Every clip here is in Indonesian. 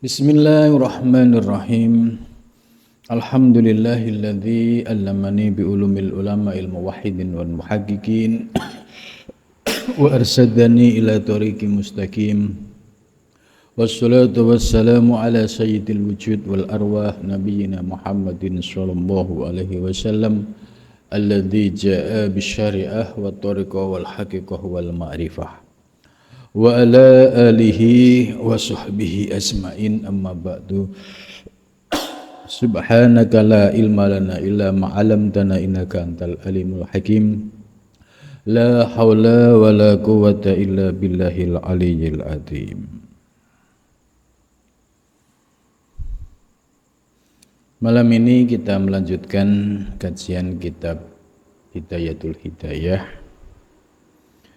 Bismillahirrahmanirrahim. Alhamdulillahilladzi allamani bi ulumil ulama'il muwahhidin wal muhaqqiqin wa arsadani ila tariqi mustaqim. Wassalatu wassalamu ala sayyidil wujud wal arwah nabiyyina Muhammadin sallallahu alaihi wasallam alladzi jaa'a bisyari'ah wa tariqah wal haqiqah wal ma'rifah. Wa ala alihi wa sahbihi asma'in amma ba'du. Subhanaka la ilma lana illa ma 'allamtana innaka antal alimul hakim. La haula wa la quwwata illa billahil aliyyil azim. Malam ini kita melanjutkan kajian kitab Hidayatul Hidayah.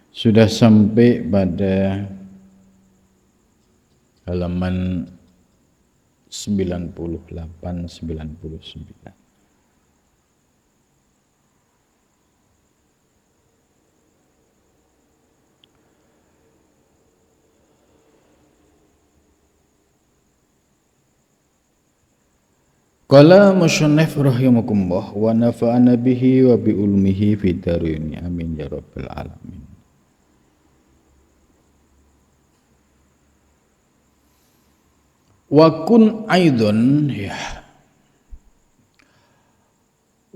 Sudah sampai pada halaman 98-99. Qala musannif rahimakumullah wa nafa'ana bihi wa bi ulmihi fid dharain amin ya rabbal alamin. Wakun aidon ya.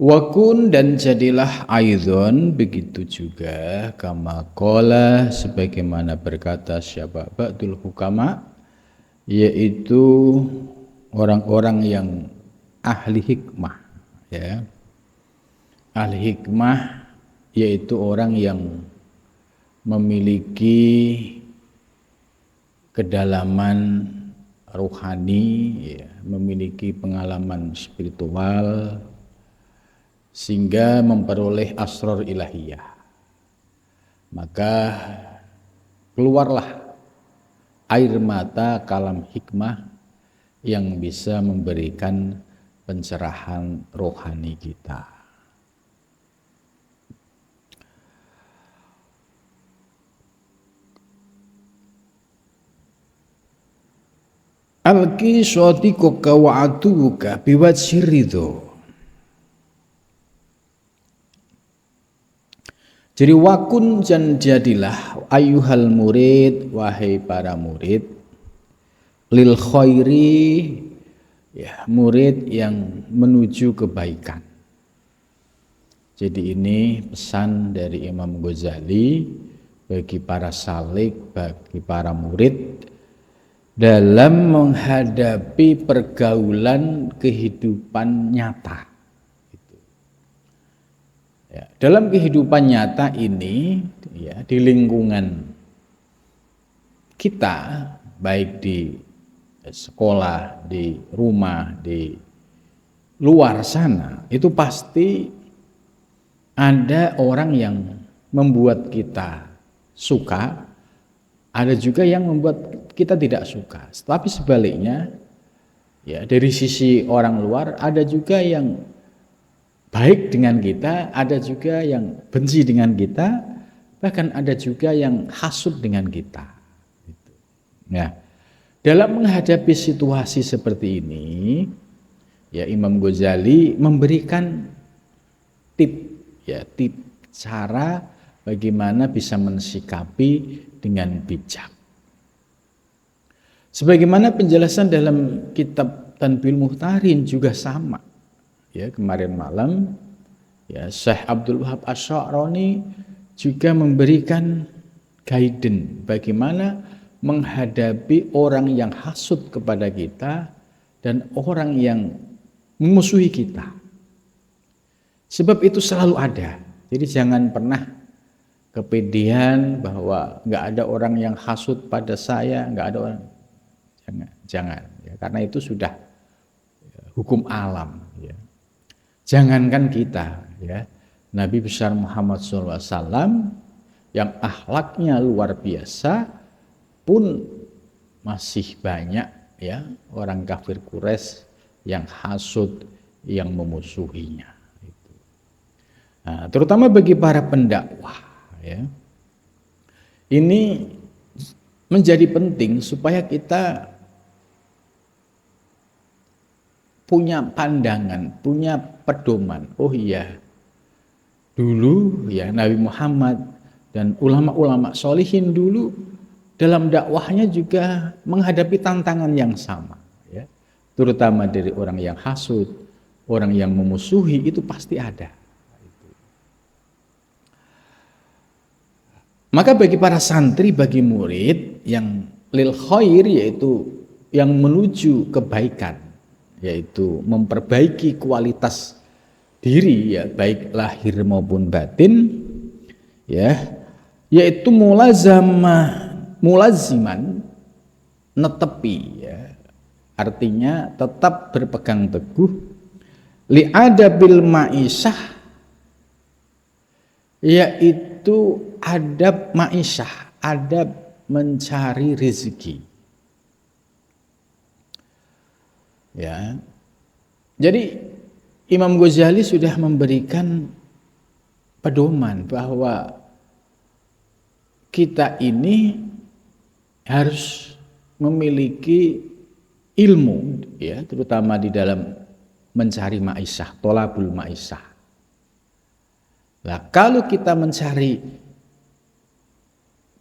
Wakun dan jadilah aidon begitu juga kama qala sebagaimana berkata siapa ba'dul hukama, yaitu orang-orang yang ahli hikmah ya. Ahli hikmah yaitu orang yang memiliki kedalaman rohani ya, memiliki pengalaman spiritual sehingga memperoleh asrar ilahiyah, maka keluarlah air mata kalam hikmah yang bisa memberikan pencerahan rohani kita. Alki sadiqaka wa aduka biwajhir ridho. Jadi wakun dan jadilah ayuhal murid, wahai para murid, lil khairi ya, murid yang menuju kebaikan. Jadi ini pesan dari Imam Ghazali bagi para salik, bagi para murid dalam menghadapi pergaulan kehidupan nyata. Ya, dalam kehidupan nyata ini, ya, di lingkungan kita, baik di sekolah, di rumah, di luar sana, itu pasti ada orang yang membuat kita suka, ada juga yang membuat kita tidak suka. Tapi sebaliknya, ya, dari sisi orang luar ada juga yang baik dengan kita, ada juga yang benci dengan kita, bahkan ada juga yang hasud dengan kita. Nah, dalam menghadapi situasi seperti ini, ya, Imam Ghazali memberikan tip, ya, tip cara bagaimana bisa mensikapi dengan bijak. Sebagaimana penjelasan dalam kitab Tanbihul Muhtarin juga sama. Ya, kemarin malam ya Syekh Abdul Wahab Asy-Sya'rani juga memberikan guidance bagaimana menghadapi orang yang hasud kepada kita dan orang yang memusuhi kita. Sebab itu selalu ada. Jadi jangan pernah kepedean bahwa nggak ada orang yang hasud pada saya, nggak ada orang, jangan ya, karena itu sudah hukum alam ya. Jangankan kita ya, Nabi besar Muhammad SAW yang akhlaknya luar biasa pun masih banyak ya orang kafir Quraisy yang hasud, yang memusuhinya. Nah, terutama bagi para pendakwah ya, ini menjadi penting supaya kita punya pandangan, punya pedoman. Oh iya, dulu ya Nabi Muhammad dan ulama-ulama solihin dulu dalam dakwahnya juga menghadapi tantangan yang sama, ya. Terutama dari orang yang hasud, orang yang memusuhi, itu pasti ada. Maka bagi para santri, bagi murid yang lil khair, yaitu yang menuju kebaikan, yaitu memperbaiki kualitas diri, ya baik lahir maupun batin, ya, yaitu mulaziman netepi, ya, artinya tetap berpegang teguh li'adabil ma'isyah, yaitu adab ma'isyah, adab mencari rezeki, ya. Jadi Imam Ghazali sudah memberikan pedoman bahwa kita ini harus memiliki ilmu, ya, terutama di dalam mencari ma'isyah, tolabul ma'isyah. Nah, kalau kita mencari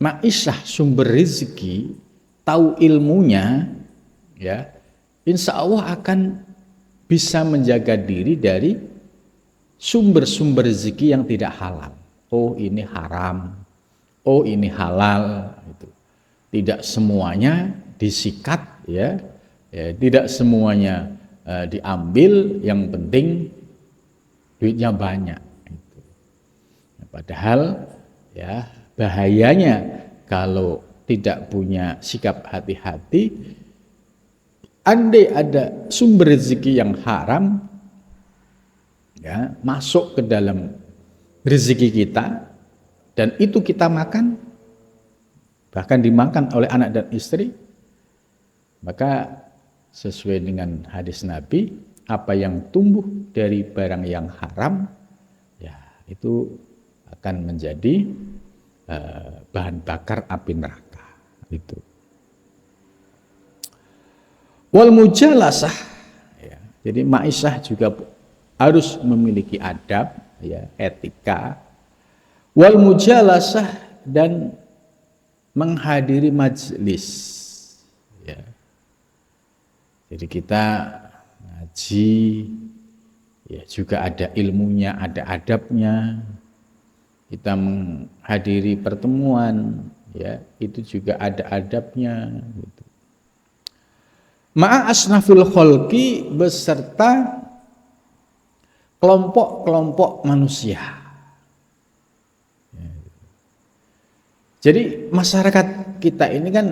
ma'isyah, sumber rezeki, tahu ilmunya, ya, insya Allah akan bisa menjaga diri dari sumber-sumber rezeki yang tidak halal. Oh ini haram, oh ini halal. Gitu. Tidak semuanya disikat, ya, tidak semuanya diambil. Yang penting duitnya banyak. Gitu. Nah, padahal ya bahayanya kalau tidak punya sikap hati-hati. Andai ada sumber rezeki yang haram, ya, masuk ke dalam rezeki kita dan itu kita makan, bahkan dimakan oleh anak dan istri, maka sesuai dengan hadis Nabi, apa yang tumbuh dari barang yang haram, ya itu akan menjadi bahan bakar api neraka. Itu. Wal mujalasah, ya, jadi ma'isyah juga harus memiliki adab, ya, etika. Wal mujalasah, dan menghadiri majelis, ya. Jadi kita ngaji, ya, juga ada ilmunya, ada adabnya. Kita menghadiri pertemuan, ya, itu juga ada adabnya, gitu. Ma'a asnafil kholqi, beserta kelompok-kelompok manusia. Jadi masyarakat kita ini kan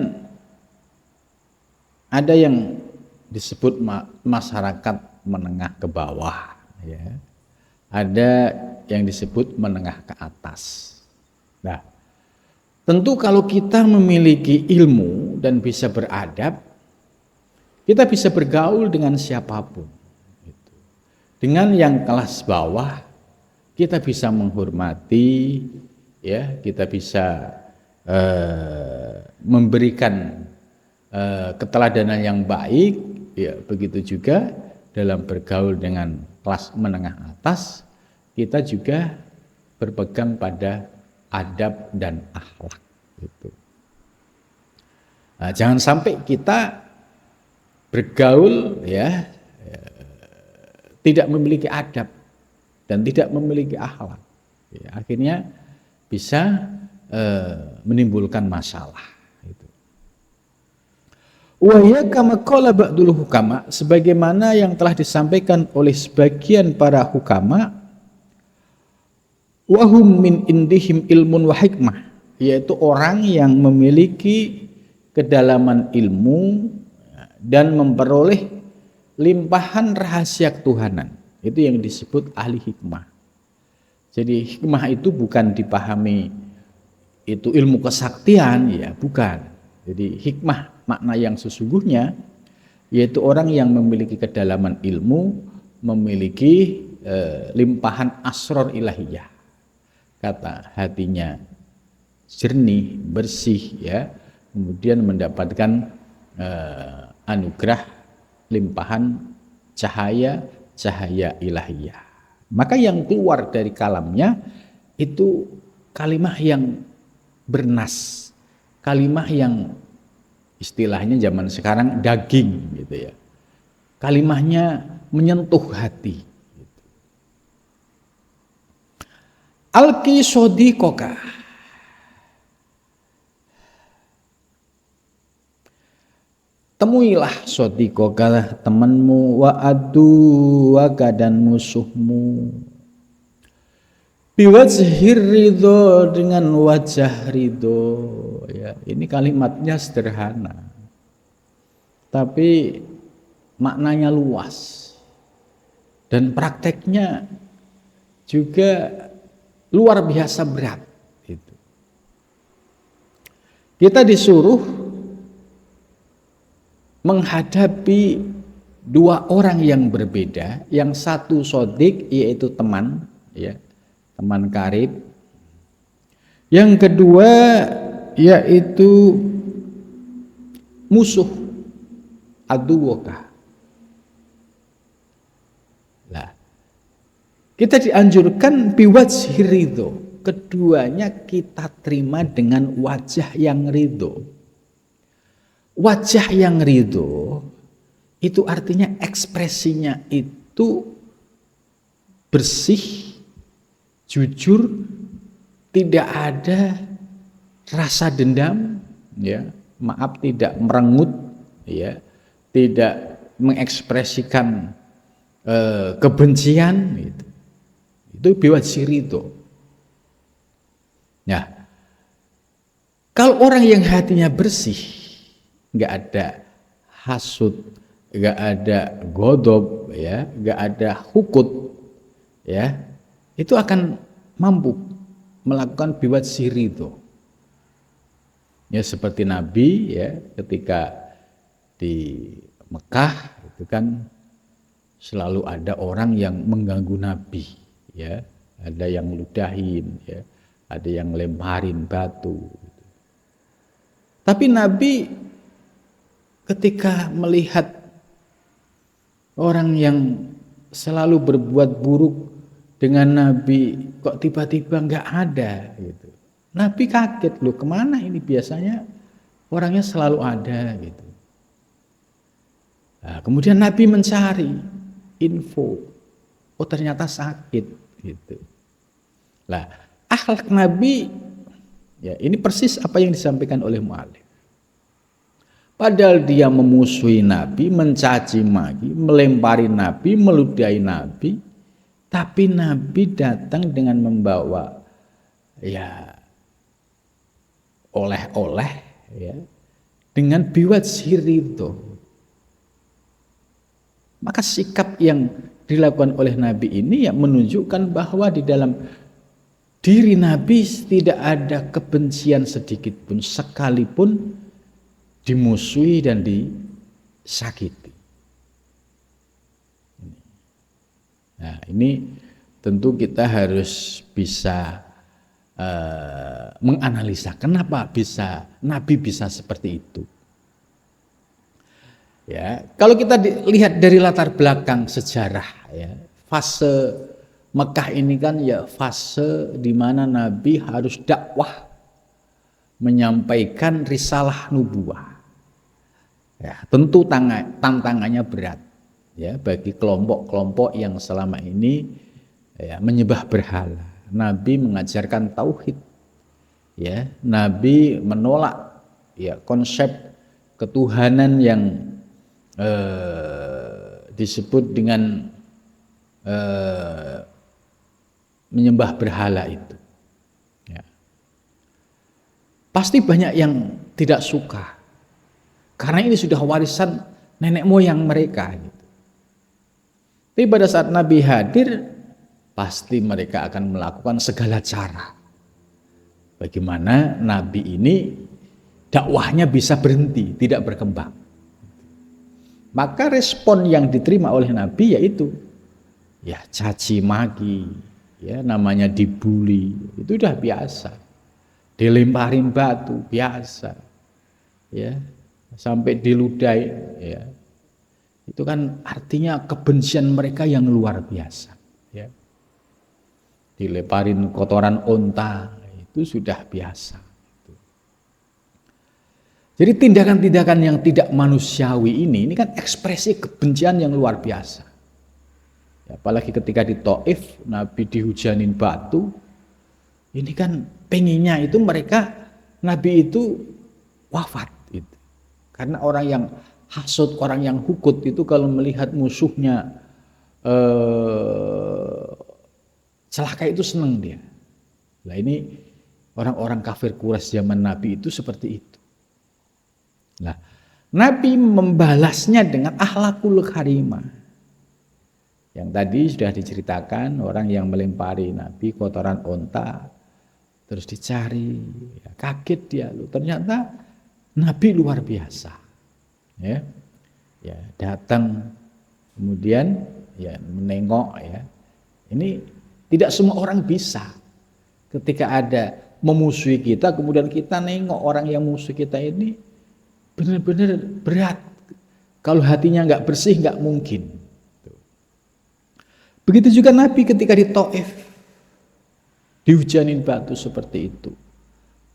ada yang disebut masyarakat menengah ke bawah, ya. Ada yang disebut menengah ke atas. Nah, tentu kalau kita memiliki ilmu dan bisa beradab, kita bisa bergaul dengan siapapun. Dengan yang kelas bawah, kita bisa menghormati, ya, kita bisa memberikan keteladanan yang baik, ya, begitu juga dalam bergaul dengan kelas menengah atas, kita juga berpegang pada adab dan akhlak. Gitu. Nah, jangan sampai kita bergaul, ya, tidak memiliki adab dan tidak memiliki akhlak, ya, akhirnya bisa menimbulkan masalah. Wahya kama qala ba'dul hukama, sebagaimana yang telah disampaikan oleh sebagian para hukama, wahum min indihim ilmun wa hikmah, yaitu orang yang memiliki kedalaman ilmu dan memperoleh limpahan rahasia ketuhanan. Itu yang disebut ahli hikmah. Jadi hikmah itu bukan dipahami itu ilmu kesaktian, ya, bukan. Jadi hikmah makna yang sesungguhnya yaitu orang yang memiliki kedalaman ilmu, memiliki limpahan asror ilahiyah. Kata hatinya jernih, bersih, ya, kemudian mendapatkan anugerah limpahan cahaya ilahiyah. Maka yang keluar dari kalamnya itu kalimah yang bernas, kalimah yang istilahnya zaman sekarang daging gitu ya. Kalimahnya menyentuh hati. Alki sodikoka, temuilah sodikoka temanmu, wa aduwaka dan musuhmu, biwajhir ridho dengan wajah ridho. Ya, ini kalimatnya sederhana, tapi maknanya luas dan prakteknya juga luar biasa berat. Itu. Kita disuruh menghadapi dua orang yang berbeda, yang satu sodik yaitu teman, ya, teman karib, yang kedua yaitu musuh, aduwaka. Lah, kita dianjurkan biwajhi ridho, keduanya kita terima dengan wajah yang ridho. Wajah yang ridho itu artinya ekspresinya itu bersih, jujur, tidak ada rasa dendam, ya, maaf, tidak merengut, ya, tidak mengekspresikan kebencian, gitu. Itu biwajhi ridho. Nah, kalau orang yang hatinya bersih, nggak ada hasud, nggak ada godob, ya, nggak ada hukut, ya, itu akan mampu melakukan biwajhi ridho. Ya, seperti Nabi, ya, ketika di Mekah itu kan selalu ada orang yang mengganggu Nabi, ya, ada yang ludahin, ya, ada yang lemparin batu. Tapi Nabi ketika melihat orang yang selalu berbuat buruk dengan Nabi, kok tiba-tiba nggak ada, gitu. Nabi kaget, loh, kemana ini, biasanya orangnya selalu ada, gitu. Nah, kemudian Nabi mencari info, oh ternyata sakit, gitu. Lah, akhlak Nabi, ya, ini persis apa yang disampaikan oleh mu'alif. Padahal dia memusuhi Nabi, mencaci maki, melempari Nabi, meludahi Nabi, tapi Nabi datang dengan membawa, ya, oleh-oleh, ya, dengan biwajhi ridho. Maka sikap yang dilakukan oleh Nabi ini ya menunjukkan bahwa di dalam diri Nabi tidak ada kebencian sedikit pun, sekalipun dimusuhi dan disakiti. Nah, ini tentu kita harus bisa menganalisa kenapa Nabi bisa seperti itu. Ya, kalau kita lihat dari latar belakang sejarah, ya, fase Mekah ini kan ya fase di mana Nabi harus dakwah, menyampaikan risalah nubuwah. Ya, tentu tantangannya berat, ya, bagi kelompok-kelompok yang selama ini, ya, menyembah berhala. Nabi mengajarkan tauhid, ya, Nabi menolak, ya, konsep ketuhanan yang disebut dengan menyembah berhala itu, ya. Pasti banyak yang tidak suka karena ini sudah warisan nenek moyang mereka, gitu. Tapi pada saat Nabi hadir, pasti mereka akan melakukan segala cara bagaimana Nabi ini dakwahnya bisa berhenti, tidak berkembang. Maka respon yang diterima oleh Nabi yaitu, ya, caci maki, ya, namanya dibully, itu udah biasa. Dilemparin batu biasa, ya, sampai diludahi, ya. Itu kan artinya kebencian mereka yang luar biasa. Ya. Dileparin kotoran onta, itu sudah biasa. Jadi tindakan-tindakan yang tidak manusiawi ini kan ekspresi kebencian yang luar biasa. Ya, apalagi ketika di Taif, Nabi dihujanin batu, ini kan pengennya itu mereka, Nabi itu wafat. Gitu. Karena orang yang hasud, orang yang hukut itu kalau melihat musuhnya celaka itu senang dia. Nah ini orang-orang kafir Quraisy zaman Nabi itu seperti itu. Nah, Nabi membalasnya dengan akhlakul karimah. Yang tadi sudah diceritakan orang yang melempari Nabi kotoran onta, terus dicari, ya, kaget dia, ternyata Nabi luar biasa. Ya, ya datang, kemudian ya menengok ya. Ini tidak semua orang bisa. Ketika ada memusuhi kita, kemudian kita nengok orang yang musuh kita ini. Benar-benar berat. Kalau hatinya nggak bersih nggak mungkin. Begitu juga Nabi ketika di Taif dihujanin batu seperti itu.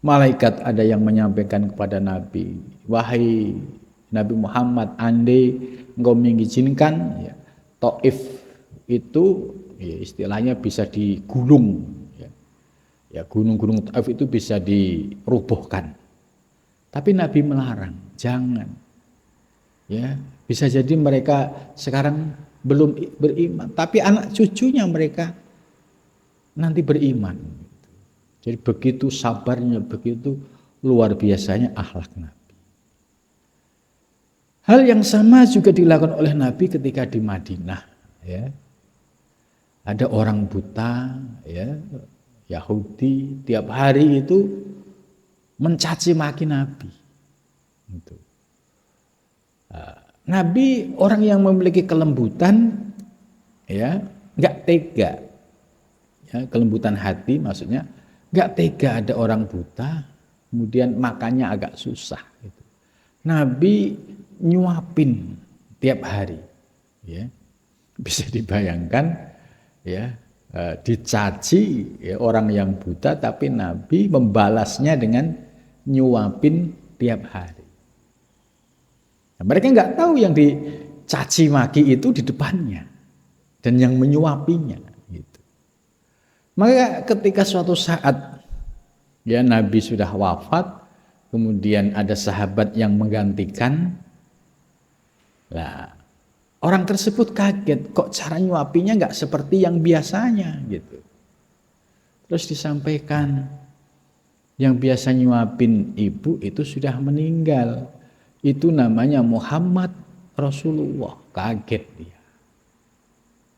Malaikat ada yang menyampaikan kepada Nabi, wahai Nabi Muhammad, andai engkau mengizinkan ya, Taif itu ya, istilahnya bisa digulung. Ya, gunung-gunung Taif itu bisa dirobohkan. Tapi Nabi melarang, jangan. Ya, bisa jadi mereka sekarang belum beriman, tapi anak cucunya mereka nanti beriman. Jadi begitu sabarnya, begitu luar biasanya akhlak Nabi. Hal yang sama juga dilakukan oleh Nabi ketika di Madinah. Ya. Ada orang buta, ya, Yahudi, tiap hari itu mencaci maki Nabi. Gitu. Nabi orang yang memiliki kelembutan, ya, nggak tega, ya, kelembutan hati maksudnya, nggak tega ada orang buta, kemudian makannya agak susah. Gitu. Nabi nyuapin tiap hari, ya, bisa dibayangkan, ya. Dicaci ya, orang yang buta, tapi Nabi membalasnya dengan nyuapin tiap hari. Nah, mereka nggak tahu yang dicaci maki itu di depannya dan yang menyuapinya. Gitu. Maka ketika suatu saat ya Nabi sudah wafat, kemudian ada sahabat yang menggantikan, lah orang tersebut kaget, kok cara nyuapinya nggak seperti yang biasanya gitu. Terus disampaikan, yang biasa nyuapin ibu itu sudah meninggal. Itu namanya Muhammad Rasulullah. Kaget dia.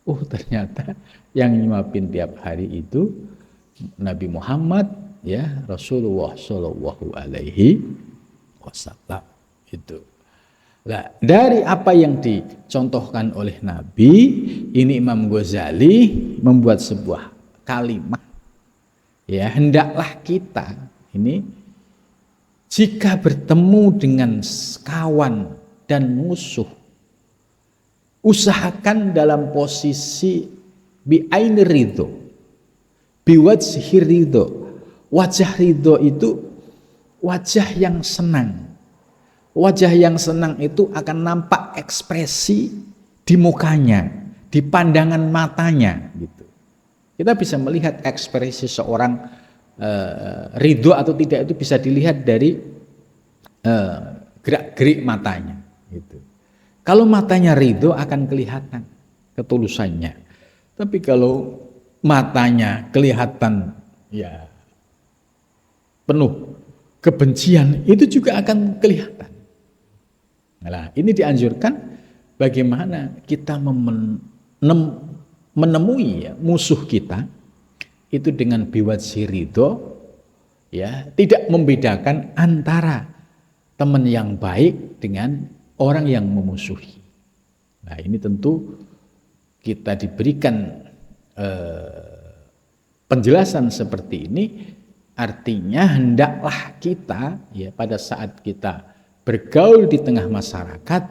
Ternyata yang nyuapin tiap hari itu Nabi Muhammad ya Rasulullah Shallallahu Alaihi Wasallam itu. Nah, dari apa yang dicontohkan oleh Nabi, ini Imam Ghazali membuat sebuah kalimat. Ya, hendaklah kita ini jika bertemu dengan kawan dan musuh, usahakan dalam posisi bi'aini ridho, biwajhi ridho. Wajah ridho itu wajah yang senang. Wajah yang senang itu akan nampak ekspresi di mukanya, di pandangan matanya gitu. Kita bisa melihat ekspresi seorang ridho atau tidak itu bisa dilihat dari gerak-gerik matanya gitu. Kalau matanya ridho akan kelihatan ketulusannya. Tapi kalau matanya kelihatan ya penuh kebencian, itu juga akan kelihatan. Nah, ini dianjurkan bagaimana kita menemui ya, musuh kita itu dengan biwajhi ridho, ya, tidak membedakan antara teman yang baik dengan orang yang memusuhi. Nah, ini tentu kita diberikan penjelasan seperti ini, artinya hendaklah kita ya pada saat kita bergaul di tengah masyarakat,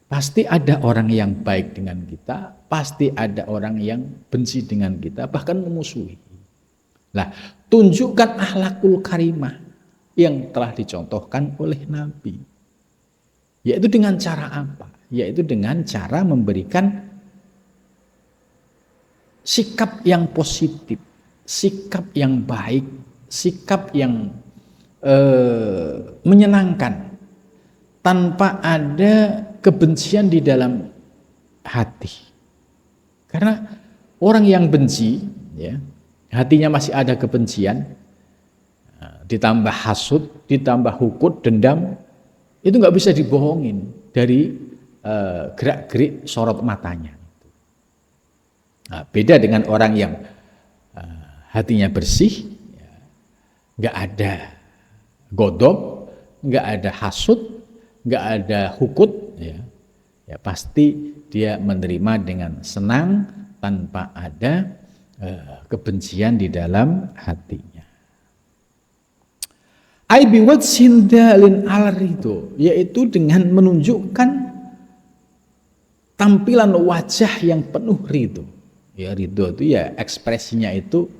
Pasti ada orang yang baik dengan kita, pasti ada orang yang benci dengan kita, bahkan memusuhi. Nah, tunjukkan akhlakul karimah yang telah dicontohkan oleh Nabi. Yaitu dengan cara apa? Yaitu dengan cara memberikan sikap yang positif, sikap yang baik, sikap yang menyenangkan, tanpa ada kebencian di dalam hati. Karena orang yang benci, ya, hatinya masih ada kebencian, ditambah hasud, ditambah hukut, dendam, itu nggak bisa dibohongin dari gerak-gerik sorot matanya. Nah, beda dengan orang yang hatinya bersih, nggak ada godop, nggak ada hasud, nggak ada hukut, ya pasti dia menerima dengan senang tanpa ada kebencian di dalam hatinya. Aibiwatsin dalin al-ridho, yaitu dengan menunjukkan tampilan wajah yang penuh ridho. Ya, ridho itu ya ekspresinya itu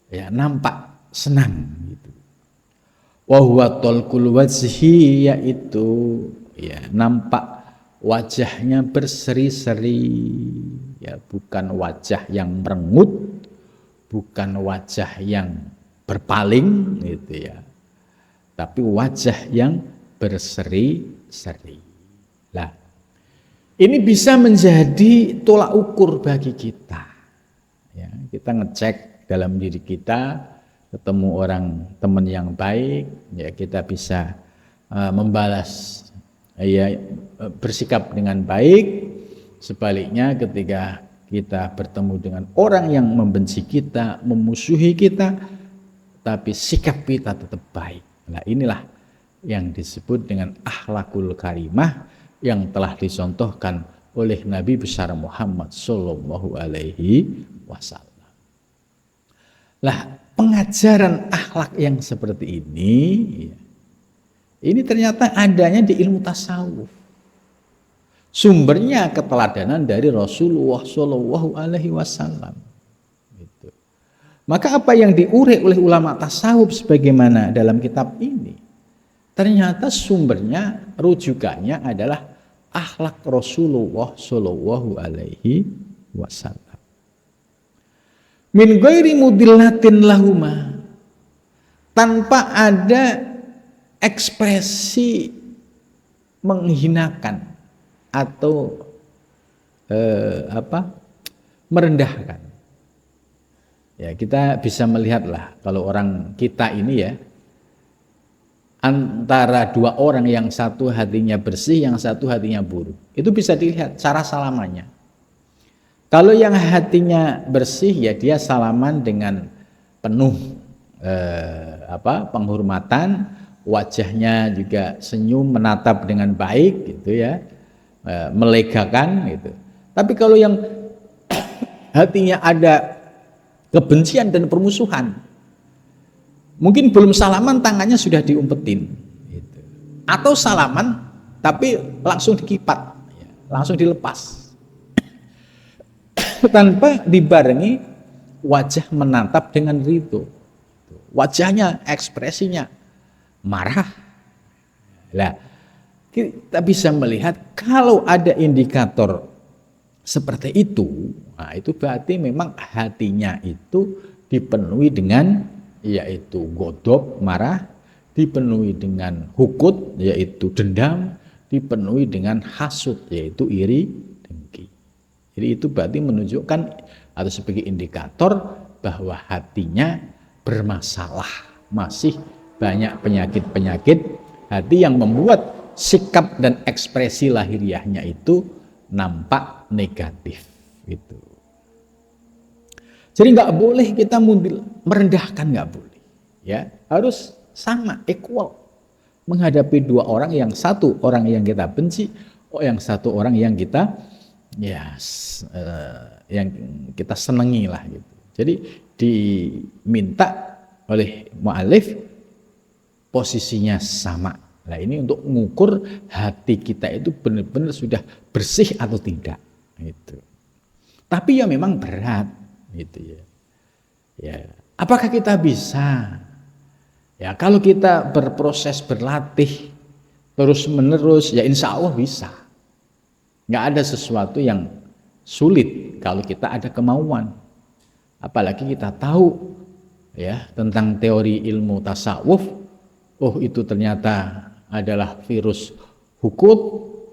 ya nampak senang gitu. Wa huwa talqul wajhi, yaitu ya nampak wajahnya berseri-seri, ya bukan wajah yang merengut, bukan wajah yang berpaling gitu ya, tapi wajah yang berseri-seri. Lah, ini bisa menjadi tolak ukur bagi kita. Ya, kita ngecek dalam diri kita, ketemu orang teman yang baik, ya kita bisa membalas, ya bersikap dengan baik. Sebaliknya ketika kita bertemu dengan orang yang membenci kita, memusuhi kita, tapi sikap kita tetap baik. Nah, inilah yang disebut dengan akhlakul karimah yang telah dicontohkan oleh Nabi besar Muhammad Sallallahu Alaihi Wasallam. Lah, pengajaran akhlak yang seperti ini ternyata adanya di ilmu tasawuf. Sumbernya keteladanan dari Rasulullah Sallallahu Alaihi Wasallam. Maka apa yang diurai oleh ulama tasawuf sebagaimana dalam kitab ini, ternyata sumbernya, rujukannya adalah akhlak Rasulullah Sallallahu Alaihi Wasallam. Min ghairi mudillatin lahuma, tanpa ada ekspresi menghinakan atau merendahkan. Ya, kita bisa melihatlah kalau orang kita ini ya, antara dua orang yang satu hatinya bersih, yang satu hatinya buruk. Itu bisa dilihat cara salamannya. Kalau yang hatinya bersih ya dia salaman dengan penuh penghormatan, wajahnya juga senyum, menatap dengan baik gitu ya, melegakan gitu. Tapi kalau yang hatinya ada kebencian dan permusuhan, mungkin belum salaman tangannya sudah diumpetin gitu. Atau salaman tapi langsung dikipat, langsung dilepas tanpa dibarengi wajah menatap dengan ridho. Wajahnya, ekspresinya marah. Lah, kita bisa melihat kalau ada indikator seperti itu, nah itu berarti memang hatinya itu dipenuhi dengan yaitu godop, marah, dipenuhi dengan hukut, yaitu dendam, dipenuhi dengan hasud, yaitu iri, dengki. Jadi itu berarti menunjukkan atau sebagai indikator bahwa hatinya bermasalah, masih banyak penyakit-penyakit hati yang membuat sikap dan ekspresi lahiriahnya itu nampak negatif gitu. Jadi nggak boleh kita merendahkan, nggak boleh. Ya, harus sama, equal menghadapi dua orang, yang satu orang yang kita benci, yang satu orang yang kita yang kita senangi lah gitu. Jadi diminta oleh mu'alif posisinya sama, Nah ini untuk mengukur hati kita itu benar-benar sudah bersih atau tidak. Gitu. Tapi ya memang berat, gitu ya. Ya, apakah kita bisa? Ya kalau kita berproses berlatih terus menerus, ya insya Allah bisa. Nggak ada sesuatu yang sulit kalau kita ada kemauan. Apalagi kita tahu ya tentang teori ilmu tasawuf. Oh itu ternyata adalah virus hukut,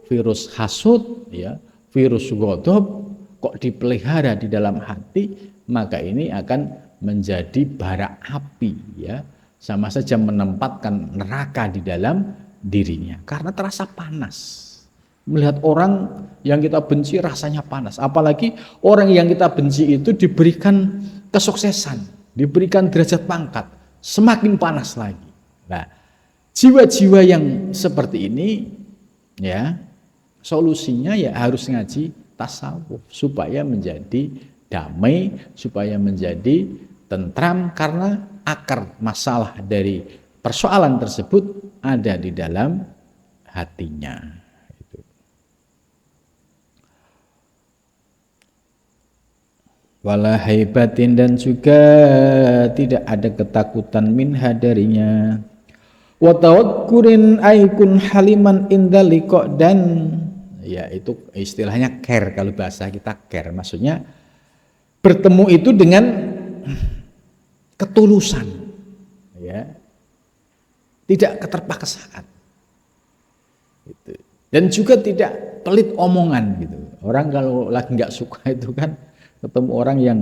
virus hasud, ya, virus ghadab kok dipelihara di dalam hati, maka ini akan menjadi bara api, ya, sama saja menempatkan neraka di dalam dirinya karena terasa panas. Melihat orang yang kita benci rasanya panas, apalagi orang yang kita benci itu diberikan kesuksesan, diberikan derajat pangkat, semakin panas lagi. Nah, jiwa-jiwa yang seperti ini, ya, solusinya ya harus ngaji tasawuf supaya menjadi damai, supaya menjadi tentram, karena akar masalah dari persoalan tersebut ada di dalam hatinya. Wala haibatin, dan juga tidak ada ketakutan minha darinya. Wa tawakkurin aikun haliman inda liqa, dan ya itu istilahnya care, kalau bahasa kita care, maksudnya bertemu itu dengan ketulusan, ya, tidak keterpaksaan gitu. Dan juga tidak pelit omongan gitu. Orang kalau lagi nggak suka itu kan ketemu orang yang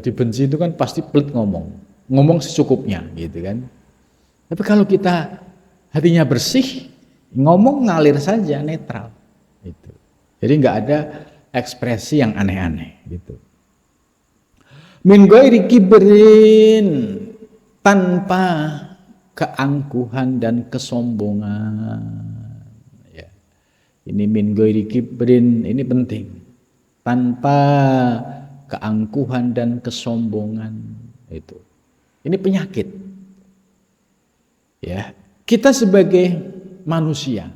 dibenci itu kan pasti pelit ngomong secukupnya gitu kan. Tapi kalau kita hatinya bersih, ngomong ngalir saja, netral gitu. Jadi nggak ada ekspresi yang aneh-aneh gitu. Min ghairi kibrin, tanpa keangkuhan dan kesombongan. Ya. Ini min ghairi kibrin, ini penting. Tanpa keangkuhan dan kesombongan, itu. Ini penyakit. Ya, kita sebagai manusia,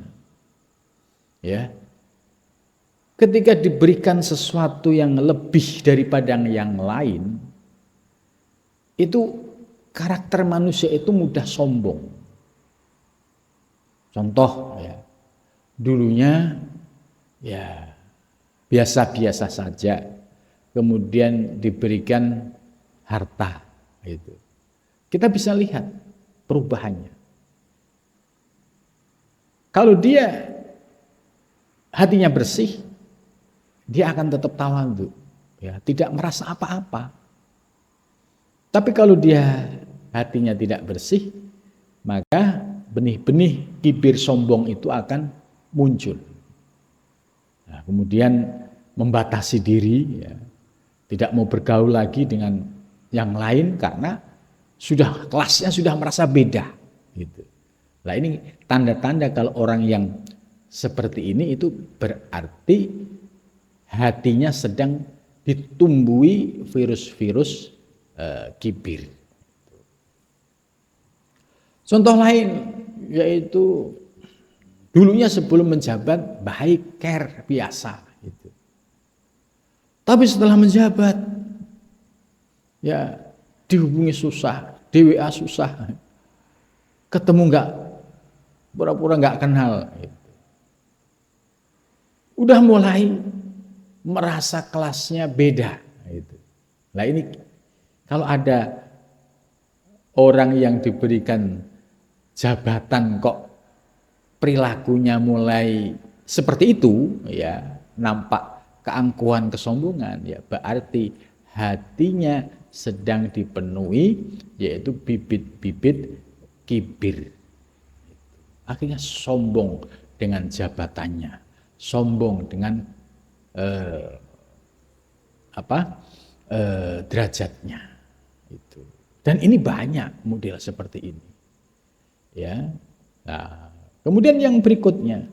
ya, ketika diberikan sesuatu yang lebih daripada yang lain, itu karakter manusia itu mudah sombong. Contoh, ya, dulunya ya biasa-biasa saja, kemudian diberikan harta, gitu. Kita bisa lihat perubahannya. Kalau dia hatinya bersih, dia akan tetap tawadhu, ya, tidak merasa apa-apa. Tapi kalau dia hatinya tidak bersih, maka benih-benih kibir sombong itu akan muncul. Nah, kemudian membatasi diri, ya, tidak mau bergaul lagi dengan yang lain karena sudah kelasnya sudah merasa beda, gitu. Nah ini tanda-tanda kalau orang yang seperti ini itu berarti hatinya sedang ditumbuhi virus-virus kibir. Contoh lain yaitu dulunya sebelum menjabat baik, care, biasa gitu. Tapi setelah menjabat, ya dihubungi susah, di WA susah, ketemu enggak, pura-pura enggak kenal gitu. Udah mulai merasa kelasnya beda gitu. Nah ini kalau ada orang yang diberikan jabatan kok perilakunya mulai seperti itu, ya, nampak keangkuhan, kesombongan, ya berarti hatinya sedang dipenuhi yaitu bibit-bibit kibir. Akhirnya sombong dengan jabatannya, sombong dengan derajatnya itu. Dan ini banyak model seperti ini, ya. Nah, kemudian yang berikutnya,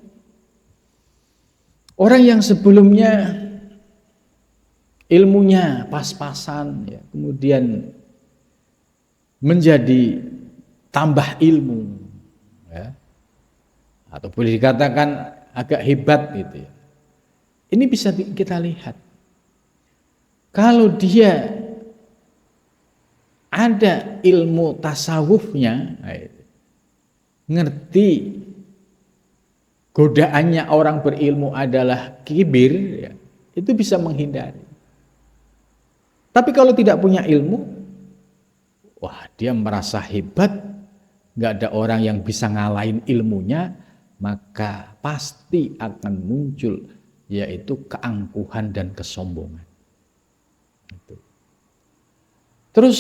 orang yang sebelumnya ilmunya pas-pasan, ya, kemudian menjadi tambah ilmu, ya, atau boleh dikatakan agak hebat gitu ya. Ini bisa kita lihat. Kalau dia ada ilmu tasawufnya, ngerti godaannya orang berilmu adalah kibir, ya, itu bisa menghindari. Tapi kalau tidak punya ilmu, wah dia merasa hebat, nggak ada orang yang bisa ngalahin ilmunya, maka pasti akan muncul yaitu keangkuhan dan kesombongan. Terus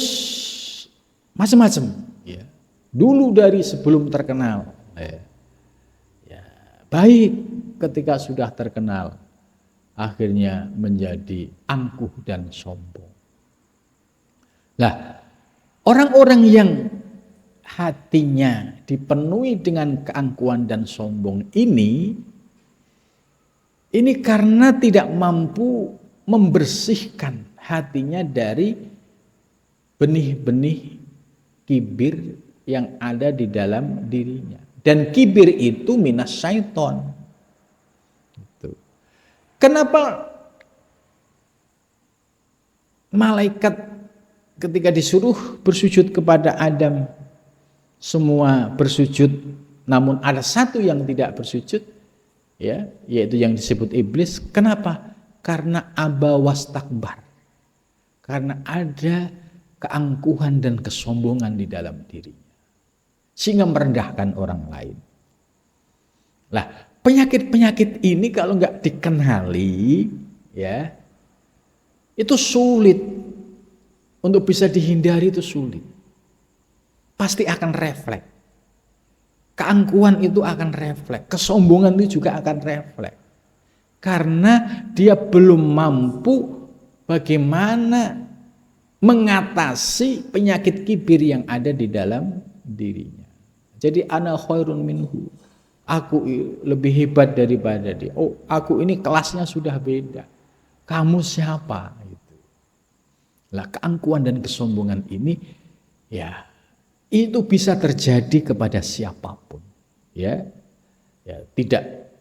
macam-macam, ya. Dulu dari sebelum terkenal, ya, baik ketika sudah terkenal, akhirnya menjadi angkuh dan sombong. Nah, orang-orang yang hatinya dipenuhi dengan keangkuhan dan sombong ini karena tidak mampu membersihkan hatinya dari benih-benih kibir yang ada di dalam dirinya. Dan kibir itu minas syaiton. Kenapa malaikat ketika disuruh bersujud kepada Adam, semua bersujud, namun ada satu yang tidak bersujud, ya, yaitu yang disebut iblis. Kenapa? Karena aba wastakbar. Karena ada keangkuhan dan kesombongan di dalam dirinya, sehingga merendahkan orang lain. Lah, penyakit-penyakit ini kalau nggak dikenali, ya, itu sulit untuk bisa dihindari, itu sulit. Pasti akan refleks. Keangkuhan itu akan refleks, kesombongan itu juga akan refleks. Karena dia belum mampu bagaimana mengatasi penyakit kibir yang ada di dalam dirinya. Jadi ana khairun minhu, aku lebih hebat daripada dia. Oh, aku ini kelasnya sudah beda. Kamu siapa? Gitu. Lah, keangkuhan dan kesombongan ini, ya, itu bisa terjadi kepada siapapun. Ya, tidak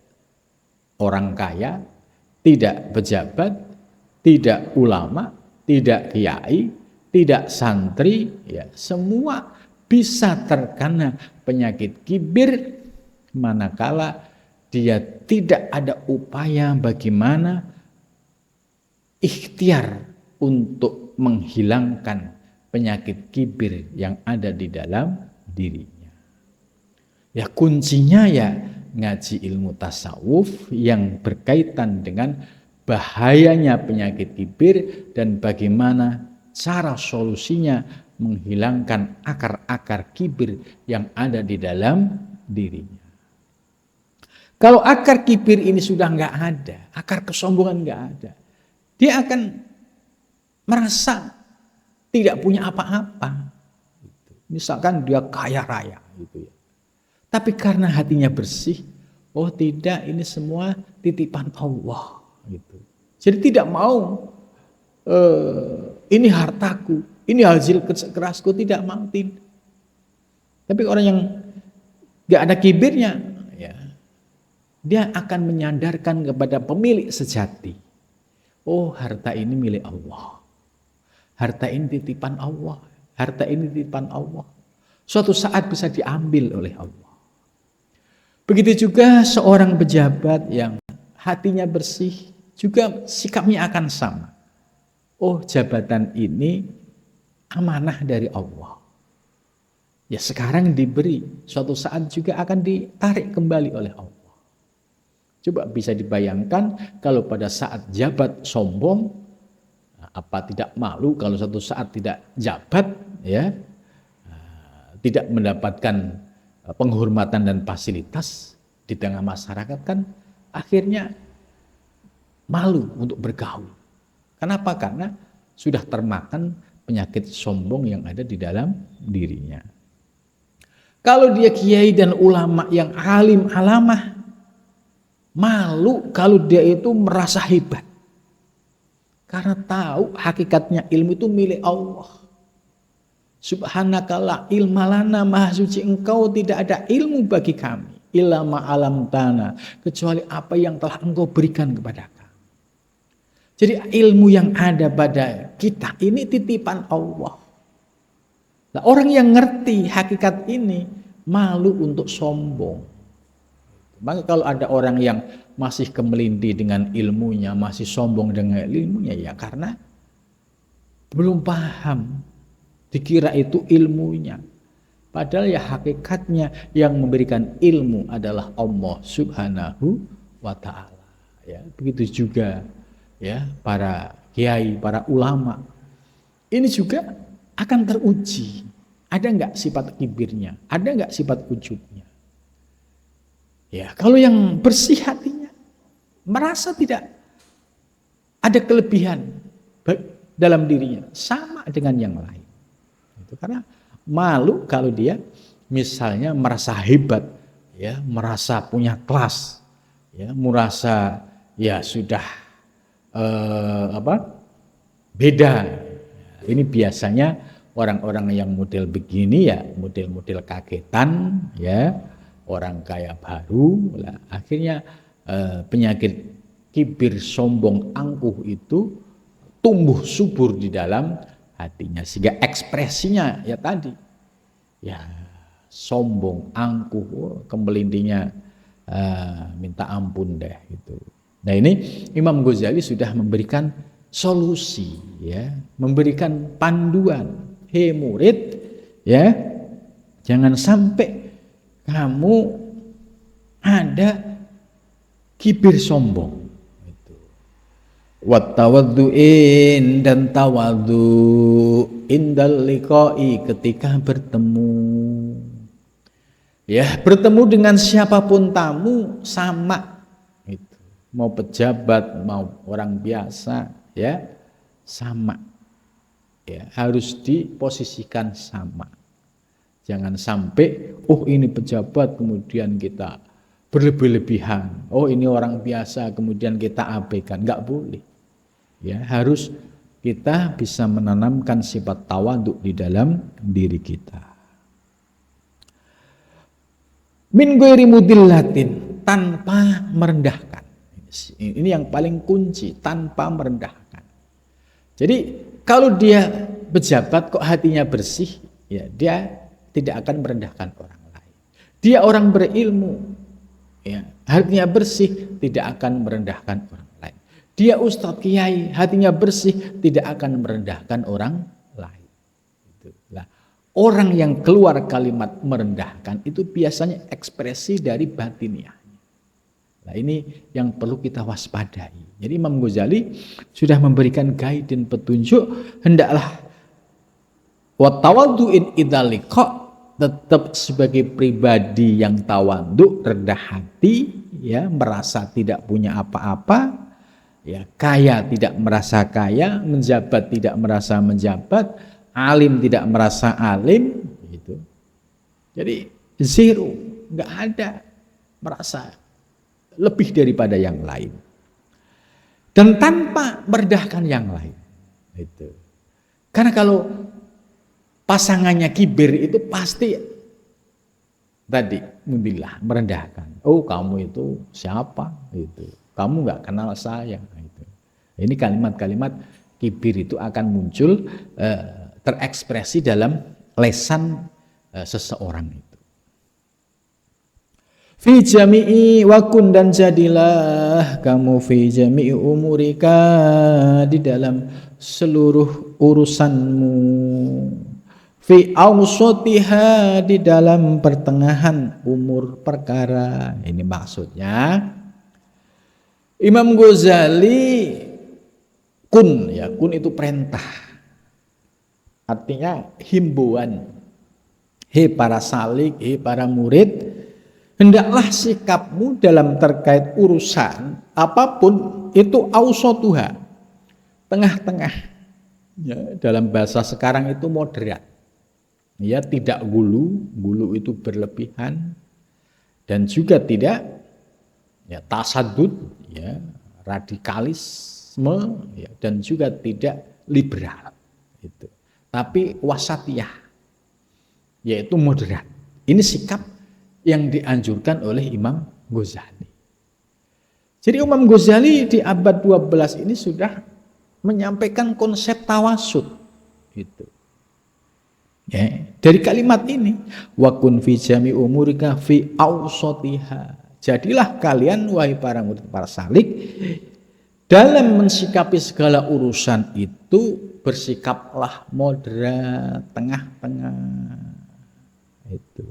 orang kaya, tidak pejabat, tidak ulama, tidak kiai, tidak santri, ya, semua bisa terkena penyakit kibir manakala dia tidak ada upaya bagaimana ikhtiar untuk menghilangkan penyakit kibir yang ada di dalam dirinya. Ya, kuncinya ya ngaji ilmu tasawuf yang berkaitan dengan bahayanya penyakit kibir dan bagaimana cara solusinya menghilangkan akar-akar kibir yang ada di dalam dirinya. Kalau akar kibir ini sudah nggak ada, akar kesombongan nggak ada, dia akan merasa tidak punya apa-apa. Misalkan dia kaya raya, gitu ya. Tapi karena hatinya bersih, oh tidak, ini semua titipan Allah. Gitu. Jadi tidak mau ini hartaku, ini hasil kerasku, tidak mau, tidak. Tapi orang yang gak ada kibirnya, ya, dia akan menyandarkan kepada pemilik sejati. Oh, harta ini milik Allah, harta ini titipan Allah, harta ini titipan Allah. Suatu saat bisa diambil oleh Allah. Begitu juga seorang pejabat yang hatinya bersih, juga sikapnya akan sama. Oh, jabatan ini amanah dari Allah. Ya, sekarang diberi, suatu saat juga akan ditarik kembali oleh Allah. Coba bisa dibayangkan kalau pada saat jabat sombong, apa tidak malu kalau suatu saat tidak jabat, ya, tidak mendapatkan penghormatan dan fasilitas di tengah masyarakat, kan akhirnya malu untuk bergaul. Kenapa? Karena sudah termakan penyakit sombong yang ada di dalam dirinya. Kalau dia kiai dan ulama yang alim alamah, malu kalau dia itu merasa hebat. Karena tahu hakikatnya ilmu itu milik Allah. Subhanaka la ilma lana, maha suci engkau, tidak ada ilmu bagi kami. illa ma alam tanah, kecuali apa yang telah engkau berikan kepada kami. Jadi ilmu yang ada pada kita ini titipan Allah. Nah, orang yang ngerti hakikat ini malu untuk sombong. Maka kalau ada orang yang masih kemelindi dengan ilmunya, masih sombong dengan ilmunya, ya karena belum paham. Dikira itu ilmunya. Padahal ya hakikatnya yang memberikan ilmu adalah Allah Subhanahu wa ta'ala. Ya, begitu juga ya para kiai, para ulama. Ini juga akan teruji. Ada enggak sifat kibirnya? Ada enggak sifat ujubnya? Ya, kalau yang bersih hatinya, merasa tidak ada kelebihan dalam dirinya, sama dengan yang lain. Itu karena malu kalau dia misalnya merasa hebat, ya, merasa punya kelas, ya, merasa ya sudah beda. Ini biasanya orang-orang yang model begini ya, model-model kagetan, ya, orang kaya baru, lah, akhirnya penyakit kibir, sombong, angkuh itu tumbuh subur di dalam hatinya, sehingga ekspresinya ya tadi, ya sombong, angkuh, kemelindinya minta ampun deh gitu. Nah ini Imam Ghazali sudah memberikan solusi, ya, memberikan panduan. Hei murid, ya, jangan sampai kamu ada kibir sombong. Wattawaddu'in, dan tawaddu indal liqa'i, ketika bertemu. Ya, bertemu dengan siapapun tamu sama. Itu. Mau pejabat, mau orang biasa, ya, sama. Ya, harus diposisikan sama. Jangan sampai, oh ini pejabat kemudian kita berlebih-lebihan. Oh ini orang biasa kemudian kita abaikan. Enggak boleh. Ya, harus kita bisa menanamkan sifat tawadhu di dalam diri kita. Min ghairi mudillatin, tanpa merendahkan. Ini yang paling kunci, tanpa merendahkan. Jadi kalau dia pejabat kok hatinya bersih, ya dia tidak akan merendahkan orang lain. Dia orang berilmu, ya, hatinya bersih, tidak akan merendahkan orang lain. Dia ustadz kiai, hatinya bersih, tidak akan merendahkan orang lain. Itulah. Orang yang keluar kalimat merendahkan itu biasanya ekspresi dari batiniahnya. Nah ini yang perlu kita waspadai. Jadi Imam Ghazali sudah memberikan guidance, petunjuk, hendaklah wattawaddu'in idzal liqa, tetap sebagai pribadi yang tawadhu, rendah hati, ya, merasa tidak punya apa-apa, ya, kaya tidak merasa kaya, menjabat tidak merasa menjabat, alim tidak merasa alim, gitu. Jadi zero, nggak ada merasa lebih daripada yang lain, dan tanpa merendahkan yang lain. Itu. Karena kalau pasangannya kibir itu pasti tadi mudillah, merendahkan. Oh kamu itu siapa? Itu. Kamu nggak kenal saya. Itu. Ini kalimat-kalimat kibir itu akan muncul terekspresi dalam lesan seseorang itu. Fi jami'i wakun, dan jadilah kamu fi jami'i umurika, di dalam seluruh urusanmu. Fi awsotiha, di dalam pertengahan umur perkara. Ini maksudnya Imam Ghazali kun, ya, kun itu perintah. Artinya himbauan. Hei para salik, hei para murid, hendaklah sikapmu dalam terkait urusan apapun itu awsotuha, tengah-tengah. Ya, dalam bahasa sekarang itu moderat. Ya, tidak gulu itu berlebihan, dan juga tidak ya tasaddud, ya, radikalisme, ya, dan juga tidak liberal. Itu. Tapi wasatiyah, yaitu moderat. Ini sikap yang dianjurkan oleh Imam Ghazali. Jadi Imam Ghazali di abad 12 ini sudah menyampaikan konsep tawasud. Itu. Ya, dari kalimat ini, wa kun fi jami umurika fi awsatiha. Jadilah kalian wahai para murid para salik dalam mensikapi segala urusan itu bersikaplah moderat, tengah-tengah. Itu.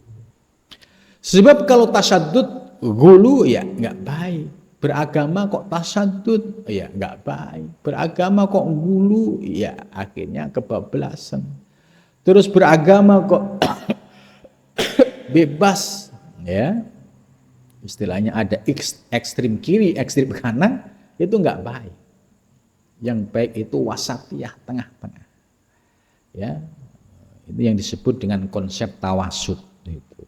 Sebab kalau tasaddud, gulu ya nggak baik. Beragama kok tasaddud, ya nggak baik. Beragama kok gulu, ya akhirnya kebablasan. Terus beragama kok bebas, ya istilahnya ada ekstrim kiri, ekstrim kanan, itu nggak baik. Yang baik itu wasatiyah, tengah-tengah. Ya, itu yang disebut dengan konsep tawasud. Itu.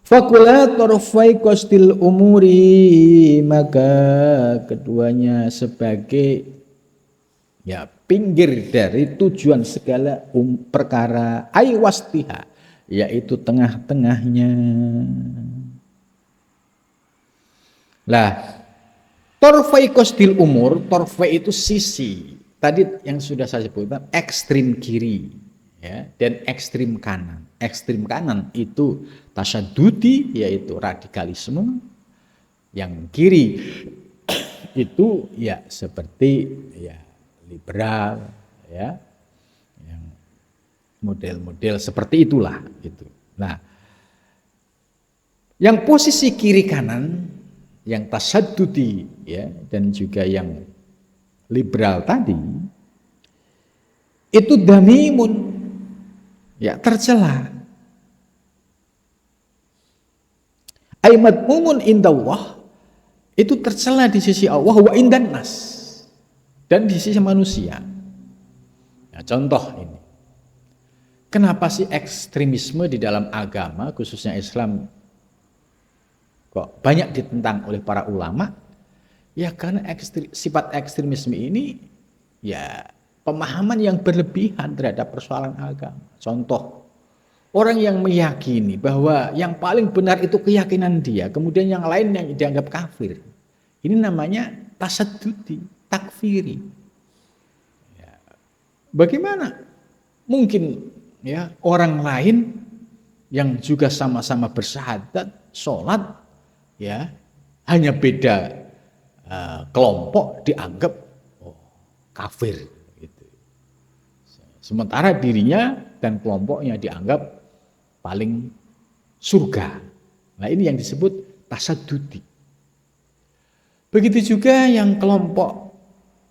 Fakula torfai kostil umuri, maka keduanya sebagai ya pinggir dari tujuan segala perkara aywastiha, yaitu tengah-tengahnya. Lah, torfai kostil umur, torfai itu sisi. Tadi yang sudah saya sebutkan ekstrim kiri, ya, dan ekstrim kanan. Ekstrim kanan itu tasyadudi, yaitu radikalisme. Yang kiri itu ya seperti ya liberal, ya, yang model-model seperti itulah. Gitu. Nah, yang posisi kiri kanan, yang tasyadudi, ya, dan juga yang liberal tadi, itu damimun, ya tercela. Aimat mumun indallah, itu tercela di sisi Allah, wa indan nas, dan di sisi manusia. Nah, contoh ini, kenapa sih ekstremisme di dalam agama, khususnya Islam, kok banyak ditentang oleh para ulama? Ya karena sifat ekstremisme ini ya pemahaman yang berlebihan terhadap persoalan agama. Contoh, orang yang meyakini bahwa yang paling benar itu keyakinan dia, kemudian yang lain yang dianggap kafir. Ini namanya tasaddudi, takfiri. Ya. Bagaimana mungkin ya orang lain yang juga sama-sama bersyahadat, sholat, ya hanya beda kelompok dianggap kafir, gitu. Sementara dirinya dan kelompoknya dianggap paling surga. Nah ini yang disebut tasaddudi. Begitu juga yang kelompok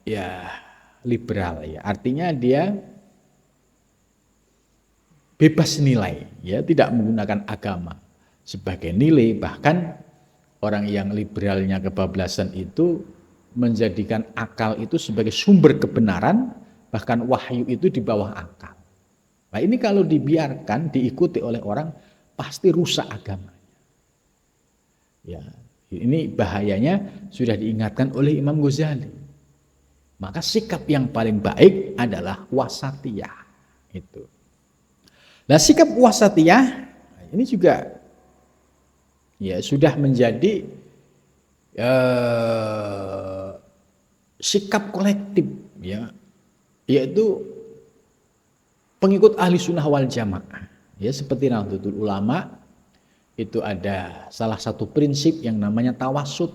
ya liberal, ya artinya dia bebas nilai, ya tidak menggunakan agama sebagai nilai. Bahkan orang yang liberalnya kebablasan itu menjadikan akal itu sebagai sumber kebenaran, bahkan wahyu itu di bawah akal. Nah ini kalau dibiarkan diikuti oleh orang pasti rusak agamanya. Ya, ini bahayanya sudah diingatkan oleh Imam Ghazali. Maka sikap yang paling baik adalah wasatiyah. Itu. Nah sikap wasatiyah ini juga ya sudah menjadi sikap kolektif, ya, yaitu pengikut ahli sunnah wal jamaah, ya seperti Nahdlatul Ulama itu ada salah satu prinsip yang namanya tawasud,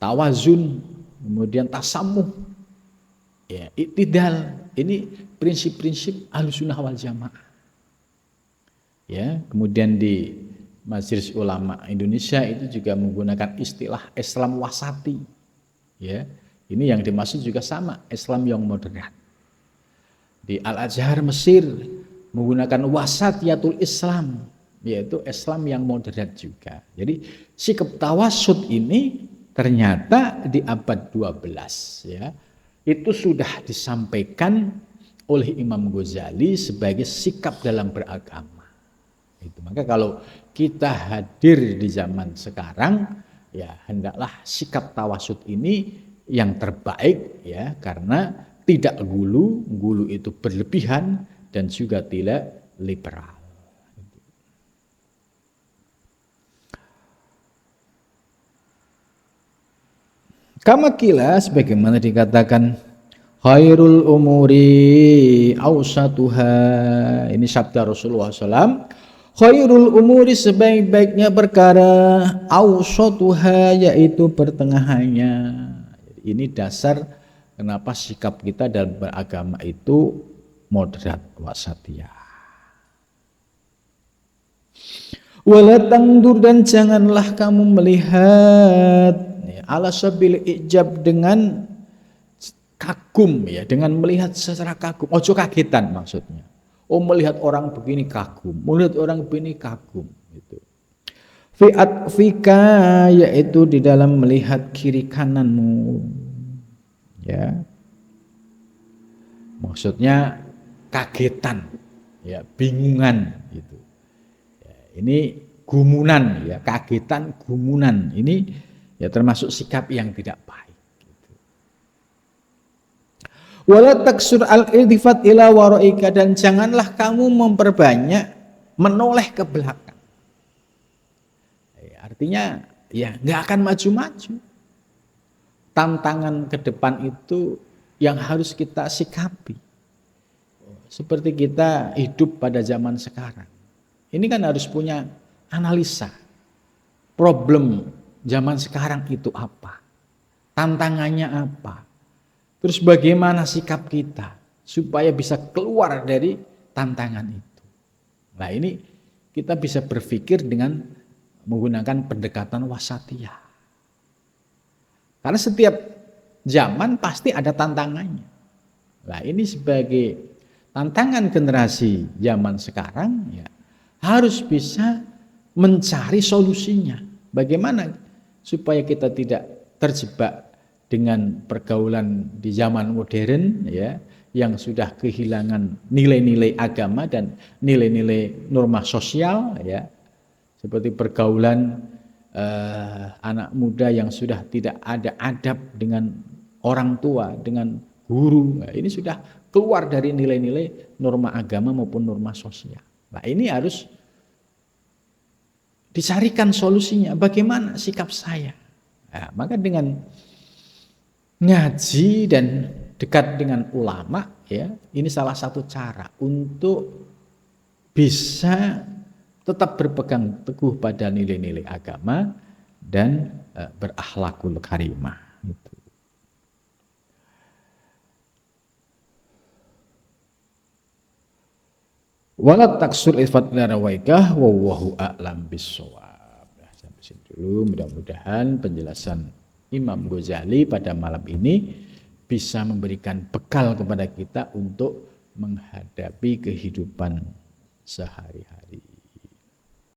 tawazun, kemudian tasamuh, ya iktidal. Ini prinsip-prinsip ahli sunnah wal jamaah, ya. Kemudian di Majelis Ulama Indonesia itu juga menggunakan istilah Islam wasati, ya. Ini yang dimaksud juga sama, Islam yang moderat. Di Al-Azhar Mesir menggunakan wasatiyatul Islam, yaitu Islam yang moderat juga. Jadi sikap tawasud ini ternyata di abad 12, ya, itu sudah disampaikan oleh Imam Ghazali sebagai sikap dalam beragama. Itu. Maka kalau kita hadir di zaman sekarang, ya hendaklah sikap tawasud ini yang terbaik, ya, karena tidak gulu itu berlebihan dan juga tidak liberal. Kama kila sebagaimana dikatakan khairul umuri awsatuha, ini sabda Rasulullah SAW, khairul umuri sebaik-baiknya perkara awsatuha yaitu pertengahannya. Ini dasar kenapa sikap kita dalam beragama itu moderat wasatiyah. Wala tangdur, dan janganlah kamu melihat ala sabil ijab dengan kagum, ya, dengan melihat secara kagum. Ojo kagetan maksudnya. Oh, melihat orang begini kagum, melihat orang begini kagum gitu. Fi'at fika, yaitu di dalam melihat kiri kananmu, ya. Maksudnya kagetan, ya, bingungan gitu. Ya, ini gumunan, ya, kagetan, gumunan. Ini ya termasuk sikap yang tidak baik. Gitu. Wala taksur al-iltifat ila waraika, dan janganlah kamu memperbanyak menoleh ke belakang. Ya, artinya ya nggak akan maju-maju. Tantangan ke depan itu yang harus kita sikapi. Seperti kita hidup pada zaman sekarang. Ini kan harus punya analisa. Problem zaman sekarang itu apa? Tantangannya apa? Terus bagaimana sikap kita supaya bisa keluar dari tantangan itu? Nah, ini kita bisa berpikir dengan menggunakan pendekatan wasatiyah. Karena setiap zaman pasti ada tantangannya. Nah, ini sebagai tantangan generasi zaman sekarang, ya, harus bisa mencari solusinya. Bagaimana supaya kita tidak terjebak dengan pergaulan di zaman modern, ya, yang sudah kehilangan nilai-nilai agama dan nilai-nilai norma sosial, ya, seperti pergaulan anak muda yang sudah tidak ada adab dengan orang tua, dengan guru. Nah, ini sudah keluar dari nilai-nilai norma agama maupun norma sosial. Nah, ini harus dicarikan solusinya. Bagaimana sikap saya? Nah, maka dengan ngaji dan dekat dengan ulama, ya, ini salah satu cara untuk bisa tetap berpegang teguh pada nilai-nilai agama dan berakhlakul karimah. Gitu. Walat taksur ifat narawaikah wallahu a'lam bissawab. Nah, sampai sini dulu. Mudah-mudahan penjelasan Imam Ghazali pada malam ini bisa memberikan bekal kepada kita untuk menghadapi kehidupan sehari-hari.